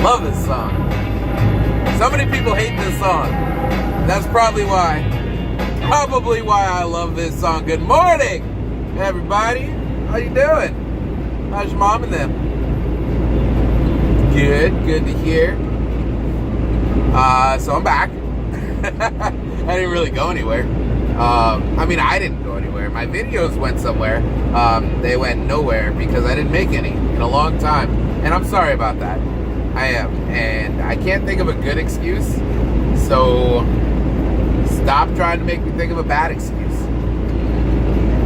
love this song. So many people hate this song. That's probably why I love this song. Good morning, everybody. How you doing? How's your mom and them? Good to hear. So I'm back. I didn't really go anywhere. I didn't go anywhere. My videos went somewhere. They went nowhere because I didn't make any in a long time. And I'm sorry about that. I am. And I can't think of a good excuse. So stop trying to make me think of a bad excuse.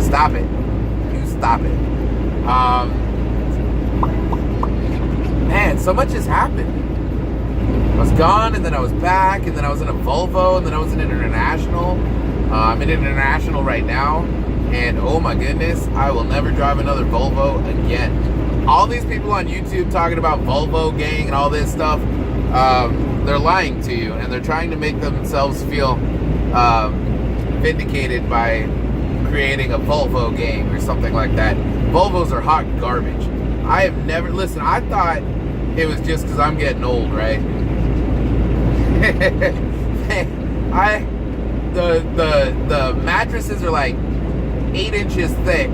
Stop it. You stop it. Man, so much has happened. I was gone, and then I was back, and then I was in a Volvo, and then I was in an International. I'm in an International right now, and oh my goodness, I will never drive another Volvo again. All these people on YouTube talking about Volvo gang and all this stuff, they're lying to you, and they're trying to make themselves feel vindicated by creating a Volvo gang or something like that. Volvos are hot garbage. I have never, listen, I thought it was just because I'm getting old, right? The mattresses are like 8 inches thick,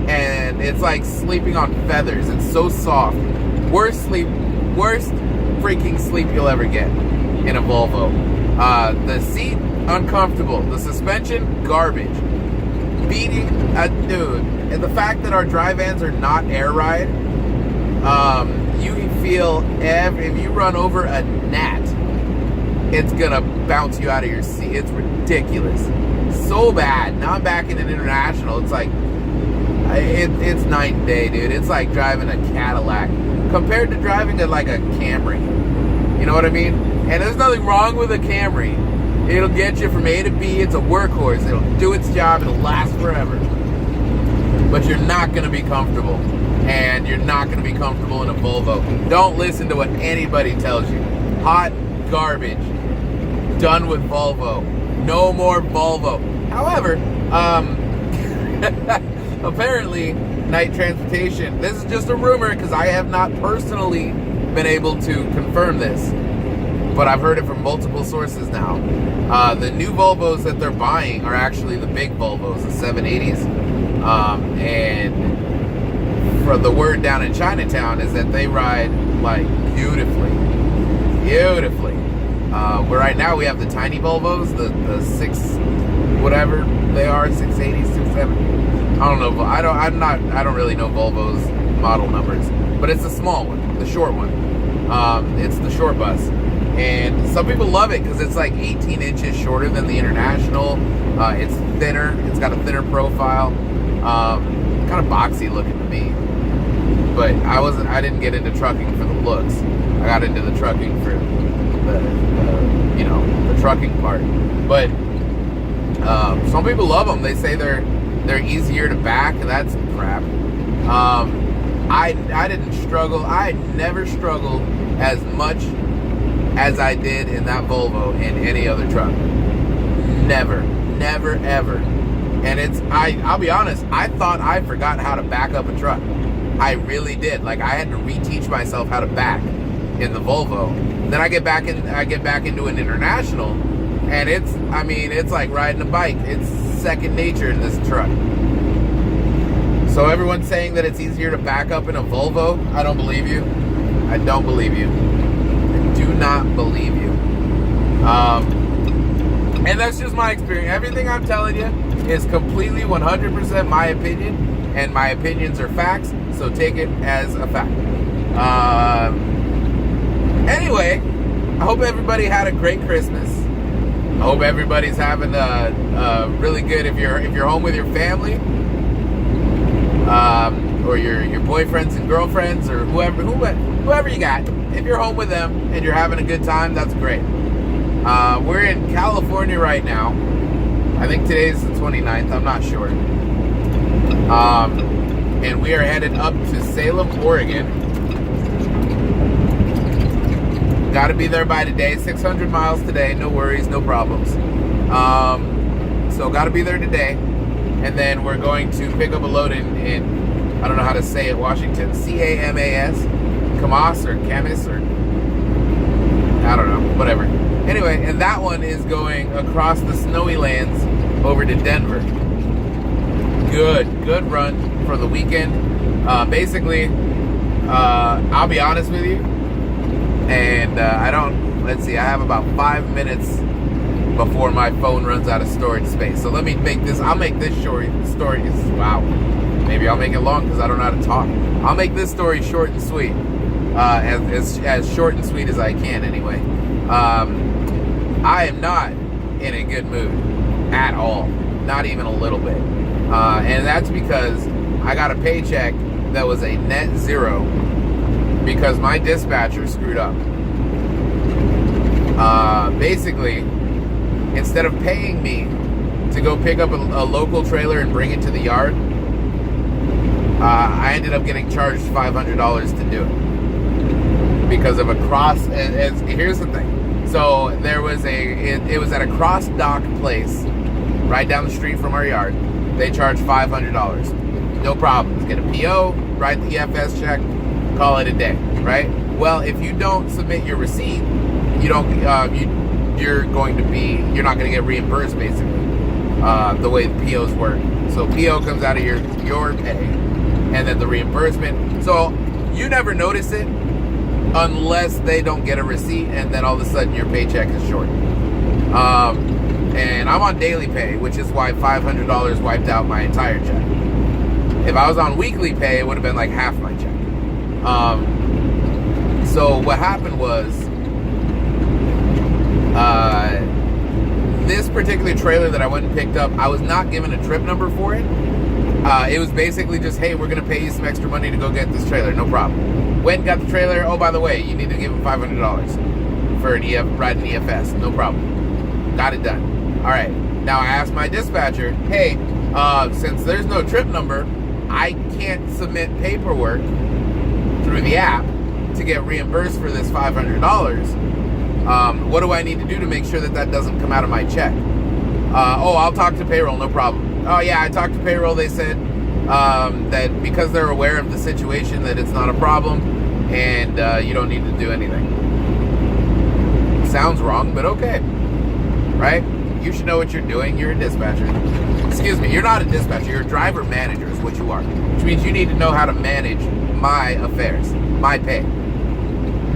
and it's like sleeping on feathers. It's so soft. Worst freaking sleep you'll ever get in a Volvo. The seat, uncomfortable. The suspension, garbage. Beating a dude. And the fact that our dry vans are not air ride, you feel if you run over a gnat, it's gonna bounce you out of your seat. It's ridiculous. So bad. Now I'm back in an International. It's like, it's night and day, dude. It's like driving a Cadillac compared to driving a Camry. You know what I mean? And there's nothing wrong with a Camry. It'll get you from A to B. It's a workhorse. It'll do its job. It'll last forever. But you're not gonna be comfortable. And you're not gonna be comfortable in a Volvo. Don't listen to what anybody tells you. Hot garbage. Done with Volvo. No more Volvo. However, apparently, Knight Transportation, this is just a rumor because I have not personally been able to confirm this, but I've heard it from multiple sources now. The new Volvos that they're buying are actually the big Volvos, the 780s. And for the word down in Chinatown is that they ride like beautifully. Where right now we have the tiny Volvos, the 6 whatever they are, 680s, 670. I don't know. I don't really know Volvo's model numbers, but it's the small one, the short one. It's the short bus, and some people love it because it's like 18 inches shorter than the International. It's thinner. It's got a thinner profile. Kind of boxy looking to me. But I didn't get into trucking for the looks. I got into the trucking for the trucking part. But some people love them. They say they're easier to back. That's crap. I didn't struggle. I never struggled as much as I did in that Volvo in any other truck. Never, ever. And I'll be honest, I thought I forgot how to back up a truck. I really did. Like, I had to reteach myself how to back in the Volvo. Then I get back into an International, and it's like riding a bike. It's second nature in this truck. So everyone's saying that it's easier to back up in a Volvo. I don't believe you. I don't believe you. I do not believe you. And that's just my experience. Everything I'm telling you is completely 100% my opinion, and my opinions are facts, so take it as a fact. Anyway, I hope everybody had a great Christmas. I hope everybody's having a really good, if you're home with your family, or your boyfriends and girlfriends, or whoever you got. If you're home with them and you're having a good time, that's great. We're in California right now. I think today's the 29th. I'm not sure. And we are headed up to Salem, Oregon. Got to be there by today. 600 miles today. No worries, no problems. So got to be there today. And then we're going to pick up a load in I don't know how to say it, Washington, C-A-M-A-S, Camas or Camas or I don't know, whatever. Anyway, and that one is going across the snowy lands over to Denver. Good run for the weekend. Basically, I'll be honest with you, and let's see, I have about 5 minutes before my phone runs out of storage space. So let me I'll make this story, wow, maybe I'll make it long because I don't know how to talk. I'll make this story short and sweet, as short and sweet as I can anyway. I am not in a good mood at all, not even a little bit. And that's because I got a paycheck that was a net zero because my dispatcher screwed up. Basically, instead of paying me to go pick up a local trailer and bring it to the yard, I ended up getting charged $500 to do it because of a cross. Here's the thing. So there was it was at a cross dock place right down the street from our yard. They charged $500. No problems. Get a PO, write the EFS check, call it a day, right? Well, if you don't submit your receipt, you're not going to get reimbursed, basically, the way the POs work. So PO comes out of your pay, and then the reimbursement. So you never notice it unless they don't get a receipt, and then all of a sudden your paycheck is short. And I'm on daily pay, which is why $500 wiped out my entire check. If I was on weekly pay, it would have been like half my check. So what happened was, this particular trailer that I went and picked up, I was not given a trip number for it. It was basically just, hey, we're going to pay you some extra money to go get this trailer. No problem. Went and got the trailer. Oh, by the way, you need to give them $500 for ride an EFS. No problem. Got it done. All right. Now I asked my dispatcher, hey, since there's no trip number, I can't submit paperwork through the app to get reimbursed for this $500. What do I need to do to make sure that doesn't come out of my check? I'll talk to payroll, no problem. Oh yeah, I talked to payroll. They said that because they're aware of the situation, that it's not a problem, and you don't need to do anything. Sounds wrong, but okay, right? You should know what you're doing. You're a dispatcher. Excuse me, you're not a dispatcher. You're a driver manager is what you are, which means you need to know how to manage my affairs, my pay.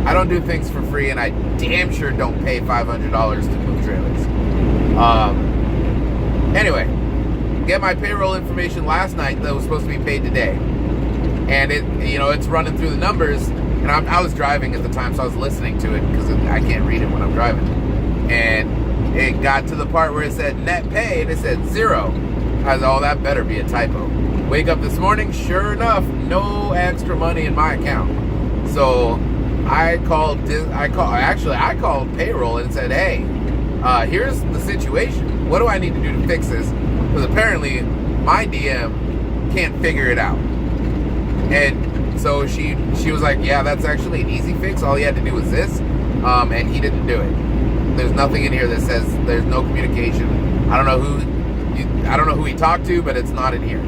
I don't do things for free, and I damn sure don't pay $500 to move trailers. Anyway, get my payroll information last night that was supposed to be paid today, and it's running through the numbers. And I was driving at the time, so I was listening to it because I can't read it when I'm driving. And it got to the part where it said net pay, and it said zero. I was, oh, that better be a typo. Wake up this morning, sure enough, no extra money in my account. So I called payroll and said, hey, here's the situation. What do I need to do to fix this? Because apparently my DM can't figure it out. And so she was like, yeah, that's actually an easy fix. All he had to do was this, and he didn't do it. There's nothing in here that says there's no communication. I don't know who he talked to, but it's not in here.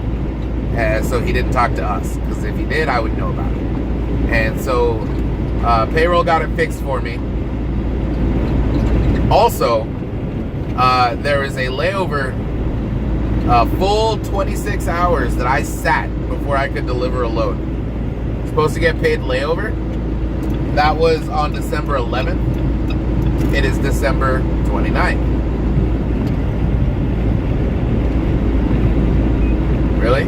So he didn't talk to us, because if he did, I would know about it. And so payroll got it fixed for me. Also, there is a layover, full 26 hours that I sat before I could deliver a load. Supposed to get paid layover. That was on December 11th. It is December 29th. Really?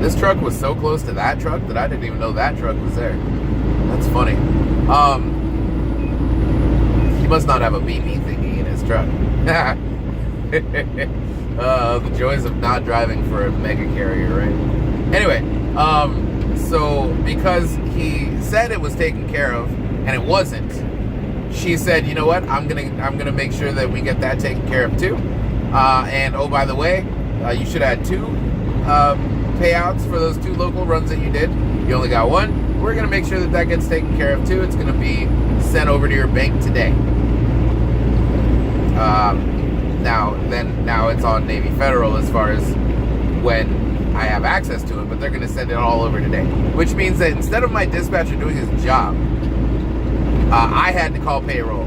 This truck was so close to that truck that I didn't even know that truck was there. That's funny. He must not have a BP thingy in his truck. The joys of not driving for a mega carrier, right? Anyway, so because he said it was taken care of and it wasn't, she said, you know what, I'm gonna make sure that we get that taken care of too. And oh, by the way, you should have had 2 payouts for those 2 local runs that you did. You only got 1. We're gonna make sure that gets taken care of too. It's gonna be sent over to your bank today. Now it's on Navy Federal as far as when I have access to it, but they're going to send it all over today. Which means that instead of my dispatcher doing his job I had to call payroll.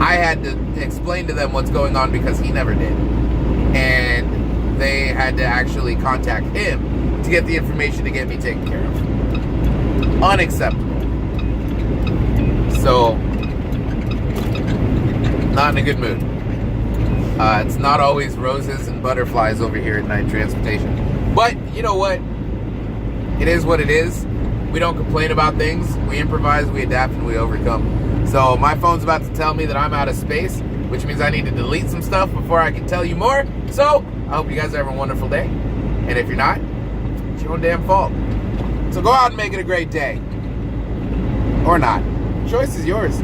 I had to explain to them what's going on because he never did. And they had to actually contact him to get the information to get me taken care of. Unacceptable. So, not in a good mood. It's not always roses and butterflies over here at Knight Transportation. But, you know what? It is what it is. We don't complain about things. We improvise, we adapt, and we overcome. So my phone's about to tell me that I'm out of space, which means I need to delete some stuff before I can tell you more. So I hope you guys are having a wonderful day. And if you're not, it's your own damn fault. So go out and make it a great day. Or not. Choice is yours.